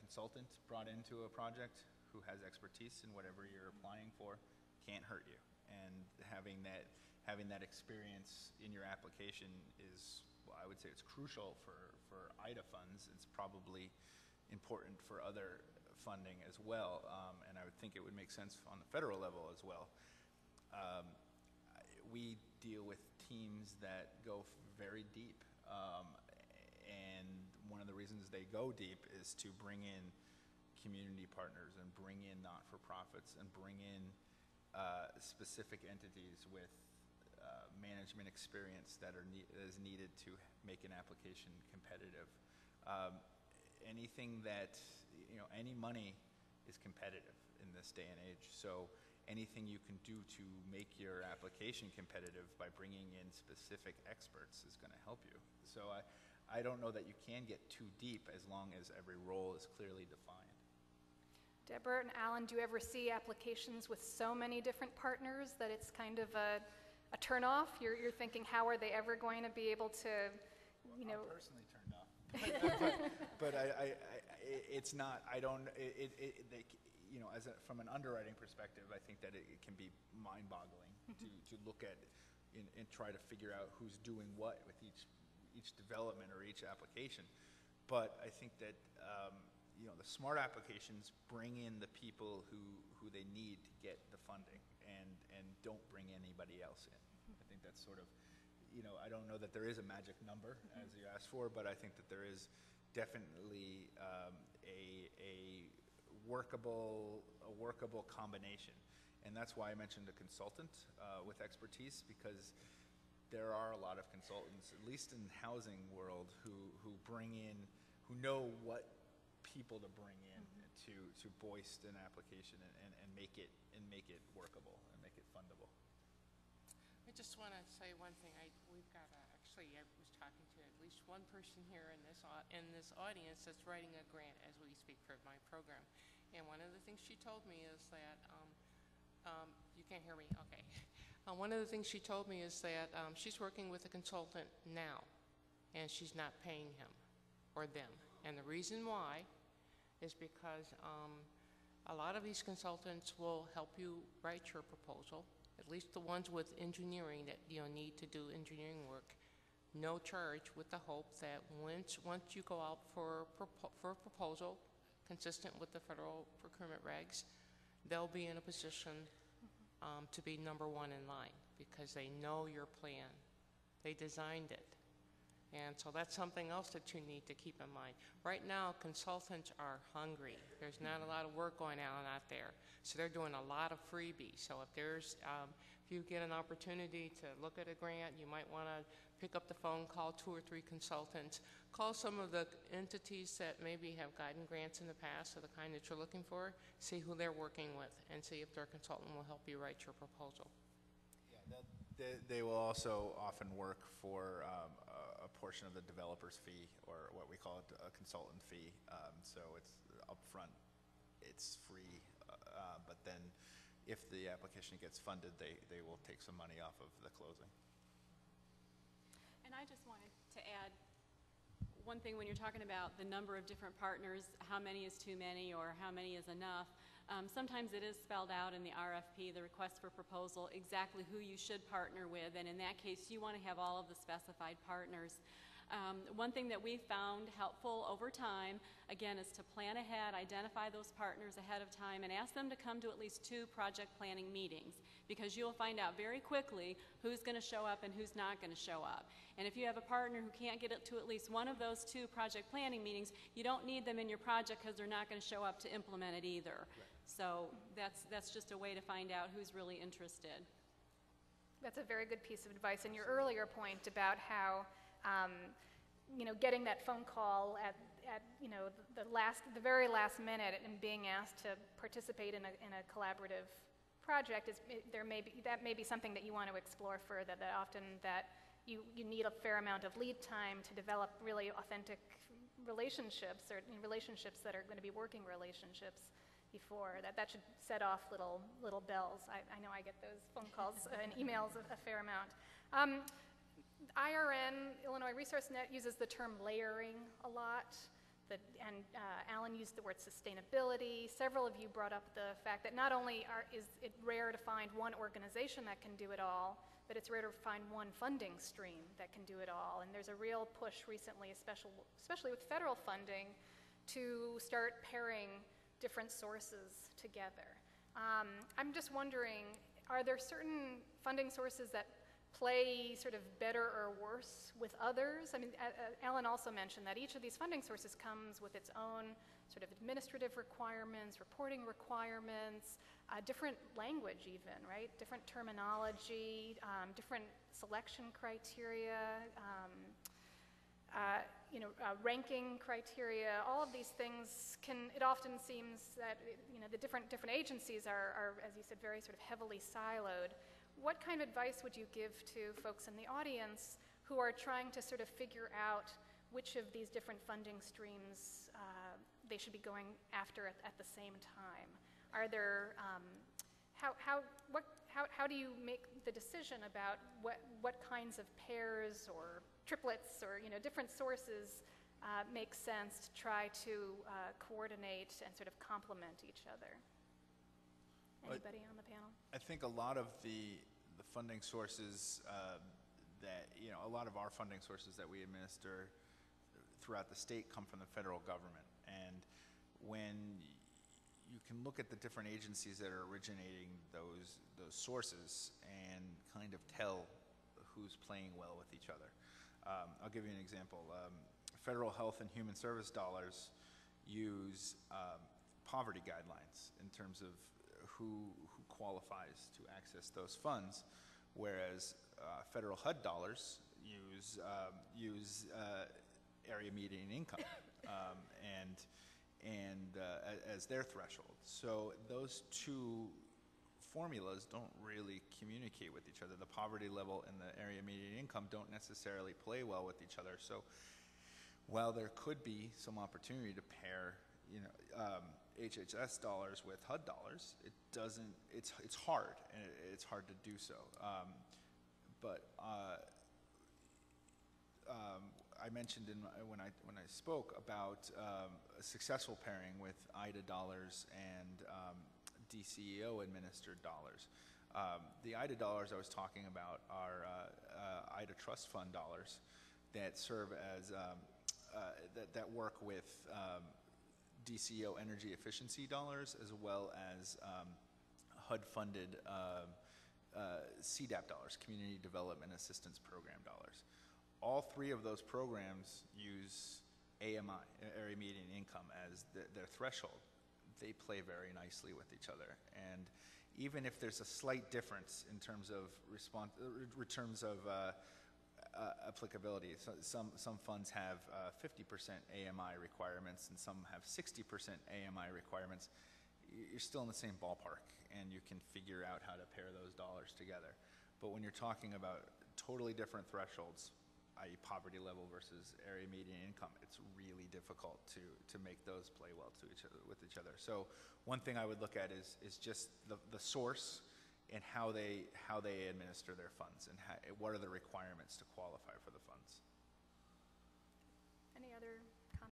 consultant brought into a project who has expertise in whatever you're applying for can't hurt you. And having that experience in your application is, well, I would say it's crucial for IDA funds. It's probably important for other funding as well, and I would think it would make sense on the federal level as well. We deal with teams that go very deep, and one of the reasons they go deep is to bring in community partners and bring in not-for-profits and bring in specific entities with management experience that is needed to make an application competitive. Anything that, any money is competitive in this day and age. So anything you can do to make your application competitive by bringing in specific experts is going to help you. So I don't know that you can get too deep as long as every role is clearly defined. Deborah and Alan, do you ever see applications with so many different partners that it's kind of a turnoff? You're thinking, how are they ever going to be able to, I'm personally turned off. but it's not, I don't, from an underwriting perspective, I think that it can be mind-boggling to look at and try to figure out who's doing what with each development or each application. But I think that the smart applications bring in the people who they need to get the funding and don't bring anybody else in. I think that's sort of, I don't know that there is a magic number as you asked for, but I think that there is definitely a workable combination. And that's why I mentioned a consultant with expertise, because there are a lot of consultants, at least in the housing world, who know what people to bring in to voice an application and make it workable and make it fundable. I just want to say one thing. We've got actually, I was talking to at least one person here in this audience that's writing a grant as we speak for my program. And one of the things she told me is that, you can't hear me? Okay. One of the things she told me is that she's working with a consultant now, and she's not paying him or them. And the reason why is because a lot of these consultants will help you write your proposal, at least the ones with engineering that need to do engineering work, no charge, with the hope that once you go out for a proposal consistent with the federal procurement regs, they'll be in a position to be number one in line because they know your plan. They designed it. And so that's something else that you need to keep in mind. Right now, consultants are hungry. There's not a lot of work going on out there. So they're doing a lot of freebies. So if you get an opportunity to look at a grant, you might want to pick up the phone, call 2 or 3 consultants, call some of the entities that maybe have guidance grants in the past of the kind that you're looking for, see who they're working with, and see if their consultant will help you write your proposal. Yeah, they will also often work for a portion of the developer's fee, or what we call a consultant fee. So it's upfront, it's free, but then if the application gets funded, they will take some money off of the closing. And I just wanted to add one thing when you're talking about the number of different partners, how many is too many or how many is enough. Sometimes it is spelled out in the RFP, the request for proposal, exactly who you should partner with, and in that case you want to have all of the specified partners. One thing that we've found helpful over time, again, is to plan ahead, identify those partners ahead of time, and ask them to come to at least 2 project planning meetings, because you'll find out very quickly who's going to show up and who's not going to show up. And if you have a partner who can't get it to at least one of those 2 project planning meetings, you don't need them in your project because they're not going to show up to implement it either. Right. So that's just a way to find out who's really interested. That's a very good piece of advice. And your earlier point about how getting that phone call at the very last minute and being asked to participate in a collaborative project that may be something that you want to explore further. That often you need a fair amount of lead time to develop really authentic relationships, or relationships that are going to be working relationships. Before that should set off little bells. I know I get those phone calls and emails a fair amount. IRN, Illinois Resource Net, uses the term layering a lot. Alan used the word sustainability. Several of you brought up the fact that not only is it rare to find one organization that can do it all, but it's rare to find one funding stream that can do it all. And there's a real push recently, especially with federal funding, to start pairing different sources together. I'm just wondering, are there certain funding sources that play sort of better or worse with others? I mean, Alan also mentioned that each of these funding sources comes with its own sort of administrative requirements, reporting requirements, different language even, right? Different terminology, different selection criteria, ranking criteria. All of these things it often seems that, the different agencies are, as you said, very sort of heavily siloed. What kind of advice would you give to folks in the audience who are trying to sort of figure out which of these different funding streams they should be going after at the same time? Are there, how do you make the decision about what kinds of pairs or triplets or different sources make sense to try to coordinate and sort of complement each other? Anybody on the panel? I think a lot of the funding sources a lot of our funding sources that we administer throughout the state come from the federal government. And when you can look at the different agencies that are originating those sources and kind of tell who's playing well with each other. I'll give you an example. Federal Health and Human Service dollars use poverty guidelines in terms of who qualifies to access those funds, whereas federal HUD dollars use area median income as their threshold. So those two formulas don't really communicate with each other. The poverty level and the area median income don't necessarily play well with each other. So while there could be some opportunity to pair, HHS dollars with HUD dollars, it doesn't. It's hard, and it's hard to do so. But I mentioned when I spoke about a successful pairing with IDA dollars and DCEO administered dollars. The IDA dollars I was talking about are IDA trust fund dollars that serve as that work with DCEO energy efficiency dollars, as well as HUD-funded CDAP dollars, Community Development Assistance Program dollars. All three of those programs use AMI, area median income, as their threshold. They play very nicely with each other, and even if there's a slight difference in terms of applicability. So some funds have 50% AMI requirements, and some have 60% AMI requirements. You're still in the same ballpark, and you can figure out how to pair those dollars together. But when you're talking about totally different thresholds, i.e. poverty level versus area median income, it's really difficult to make those play well with each other. So one thing I would look at is just the source and how they administer their funds, and what are the requirements to qualify for the funds.